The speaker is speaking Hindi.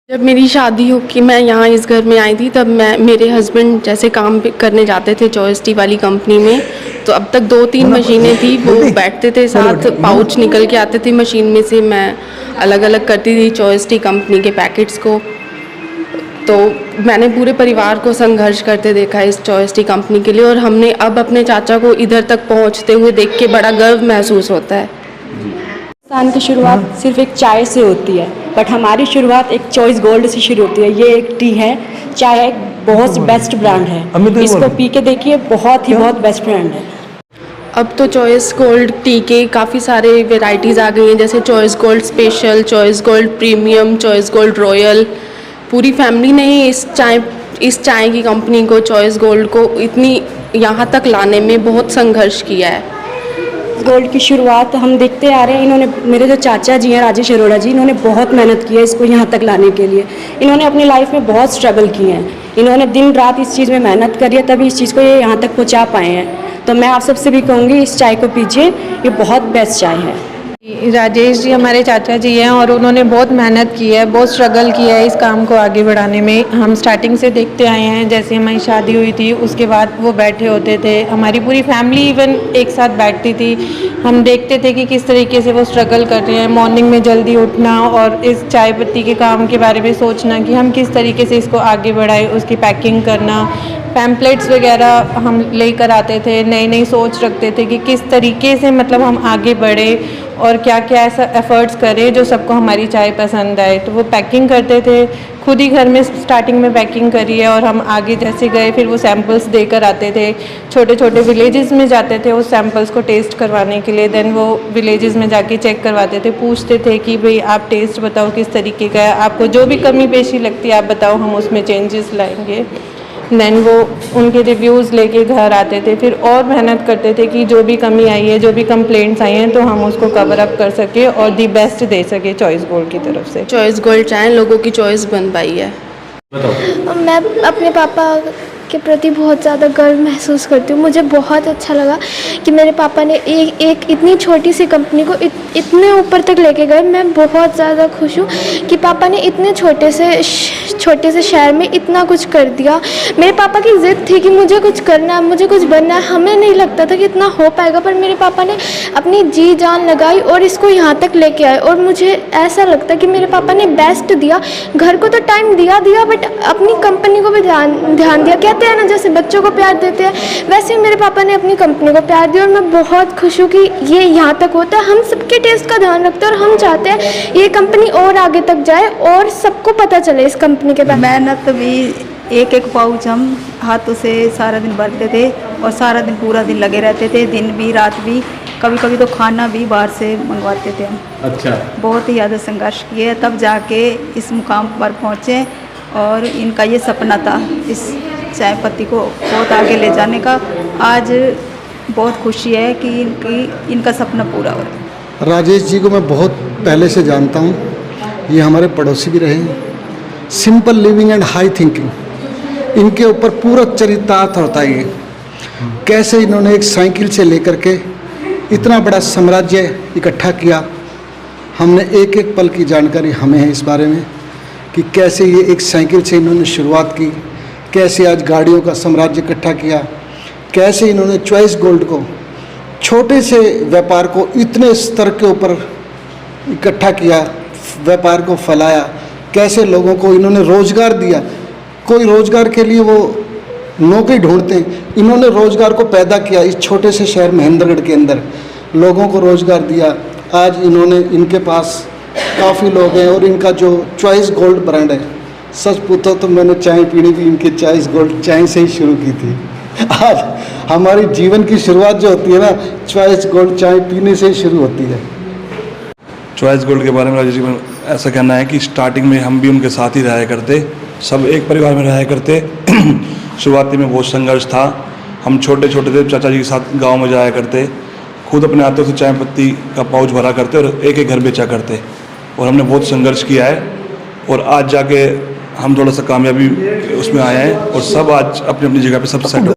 जब मेरी शादी हो कि मैं यहाँ इस घर में आई थी तब मेरे हस्बैंड जैसे काम करने जाते थे चॉइस टी वाली कंपनी में। तो अब तक 2-3 मशीनें थी, वो बैठते थे साथ, पाउच निकल के आते थे मशीन में से, मैं अलग अलग करती थी चॉइस टी कंपनी के पैकेट्स को। तो मैंने पूरे परिवार को संघर्ष करते देखा इस चॉइस टी कंपनी के लिए, और हमने अब अपने चाचा को इधर तक पहुँचते हुए देख के बड़ा गर्व महसूस होता है। हिंदुस्तान की शुरुआत सिर्फ एक चाय से होती है, बट हमारी शुरुआत एक चॉइस गोल्ड से शुरू होती है। ये एक टी है, चाय एक बहुत बेस्ट ब्रांड है, इसको पी के देखिए, बहुत बेस्ट ब्रांड है। अब तो चॉइस गोल्ड टी के काफ़ी सारे वेराइटीज़ आ गई हैं, जैसे choice gold special, choice gold premium, choice gold royal. पूरी फैमिली ने ही इस चाय की कंपनी को, चॉइस गोल्ड को इतनी यहाँ तक लाने में बहुत संघर्ष किया है। गोल्ड की शुरुआत हम देखते आ रहे हैं, इन्होंने, मेरे जो चाचा जी हैं राजेश अरोड़ा जी, इन्होंने बहुत मेहनत की है इसको यहाँ तक लाने के लिए। इन्होंने अपनी लाइफ में बहुत स्ट्रगल किए हैं, इन्होंने दिन रात इस चीज़ में मेहनत करी है, तभी इस चीज़ को ये यहाँ तक पहुँचा पाए हैं। तो मैं आप सबसे भी कहूँगी, इस चाय को पीजिए, ये बहुत बेस्ट चाय है। राजेश जी हमारे चाचा जी हैं और उन्होंने बहुत मेहनत की है, बहुत स्ट्रगल किया है इस काम को आगे बढ़ाने में। हम स्टार्टिंग से देखते आए हैं, जैसे हमारी शादी हुई थी उसके बाद वो बैठे होते थे, हमारी पूरी फैमिली इवन एक साथ बैठती थी। हम देखते थे कि किस तरीके से वो स्ट्रगल कर रहे हैं, मॉर्निंग में जल्दी उठना और इस चाय पत्ती के काम के बारे में सोचना कि हम किस तरीके से इसको आगे बढ़ाएं, उसकी पैकिंग करना, पैम्पलेट्स वगैरह हम लेकर आते थे, नई नई सोच रखते थे कि किस तरीके से मतलब हम आगे बढ़े और क्या क्या ऐसा एफ़र्ट्स करें जो सबको हमारी चाय पसंद आए। तो वो पैकिंग करते थे, खुद ही घर में स्टार्टिंग में पैकिंग करी है, और हम आगे जैसे गए फिर वो सैम्पल्स देकर आते थे, छोटे छोटे विलेजेस में जाते थे उस सैम्पल्स को टेस्ट करवाने के लिए। देन वो विलेजेस में जाके चेक करवाते थे, पूछते थे कि भाई आप टेस्ट बताओ किस तरीके का है, आपको जो भी कमी पेशी लगती है आप बताओ, हम उसमें चेंजेस लाएंगे। देन वो उनके रिव्यूज़ लेके घर आते थे, फिर और मेहनत करते थे कि जो भी कमी आई है, जो भी कंप्लेंट्स आई हैं, तो हम उसको कवर अप कर सके और दी बेस्ट दे सके चॉइस गोल्ड की तरफ से। चॉइस गोल्ड चाय लोगों की चॉइस बन पाई है। मैं अपने पापा के प्रति बहुत ज़्यादा गर्व महसूस करती हूँ। मुझे बहुत अच्छा लगा कि मेरे पापा ने एक इतनी छोटी सी कंपनी को इतने ऊपर तक लेके गए। मैं बहुत ज़्यादा खुश हूँ कि पापा ने इतने छोटे से शहर में इतना कुछ कर दिया। मेरे पापा की ज़िद थी कि मुझे कुछ करना है, मुझे कुछ बनना है। हमें नहीं लगता था कि इतना हो पाएगा, पर मेरे पापा ने अपनी जी जान लगाई और इसको यहाँ तक लेके आए। और मुझे ऐसा लगता है कि मेरे पापा ने बेस्ट दिया। घर को तो टाइम दिया, बट अपनी कंपनी को भी ध्यान दिया। कहते हैं ना, जैसे बच्चों को प्यार देते हैं, वैसे ही मेरे पापा ने अपनी कंपनी को प्यार दिया। और मैं बहुत खुश हूँ कि ये यहाँ तक होता है। हम सबके टेस्ट का ध्यान रखते हैं और हम चाहते हैं ये कंपनी और आगे तक जाए और सबको पता चले इस कंपनी के बारे में। मेहनत भी एक पाउच हम हाथों से सारा दिन भरते थे और सारा दिन पूरा दिन लगे रहते थे, दिन भी रात भी। कभी कभी तो खाना भी बाहर से मंगवाते थे हम। अच्छा। बहुत ही ज़्यादा संघर्ष किए, तब जाके इस मुकाम पर पहुँचे। और इनका ये सपना था इस चाय पत्ती को बहुत आगे ले जाने का। आज बहुत खुशी है कि इनका सपना पूरा हो रहा है। राजेश जी को मैं बहुत पहले से जानता हूँ, ये हमारे पड़ोसी भी रहे। Simple living and high thinking, इनके ऊपर पूरा चरितार्थ होता है। ये कैसे इन्होंने एक साइकिल से लेकर के इतना बड़ा साम्राज्य इकट्ठा किया। हमने एक एक पल की जानकारी हमें है इस बारे में कि कैसे ये एक साइकिल से इन्होंने शुरुआत की, कैसे आज गाड़ियों का साम्राज्य इकट्ठा किया, कैसे इन्होंने चॉइस गोल्ड को, छोटे से व्यापार को इतने स्तर के ऊपर इकट्ठा किया, व्यापार को फैलाया, कैसे लोगों को इन्होंने रोज़गार दिया। कोई रोज़गार के लिए वो नौकरी ढूंढते हैं, इन्होंने रोज़गार को पैदा किया इस छोटे से शहर महेंद्रगढ़ के अंदर, लोगों को रोज़गार दिया। आज इन्होंने, इनके पास काफ़ी लोग हैं और इनका जो चॉइस गोल्ड ब्रांड है, सच पूछो तो मैंने चाय पीनी भी इनके चॉइस गोल्ड चाय से ही शुरू की थी। आज हमारी जीवन की शुरुआत जो होती है ना, चॉइस गोल्ड चाय पीने से ही शुरू होती है। चॉइस गोल्ड के बारे में राजेश जी में ऐसा कहना है कि स्टार्टिंग में हम भी उनके साथ ही रहा करते, सब एक परिवार में रहा करते। शुरुआती में बहुत संघर्ष था। हम छोटे छोटे थे, चाचा जी के साथ गांव में जाया करते, खुद अपने हाथों से चाय पत्ती का पाउच भरा करते और एक एक घर बेचा करते। और हमने बहुत संघर्ष किया है और आज जाके हम थोड़ा सा कामयाबी उसमें आए हैं और सब आज अपनी अपनी जगह पे सब सेट हो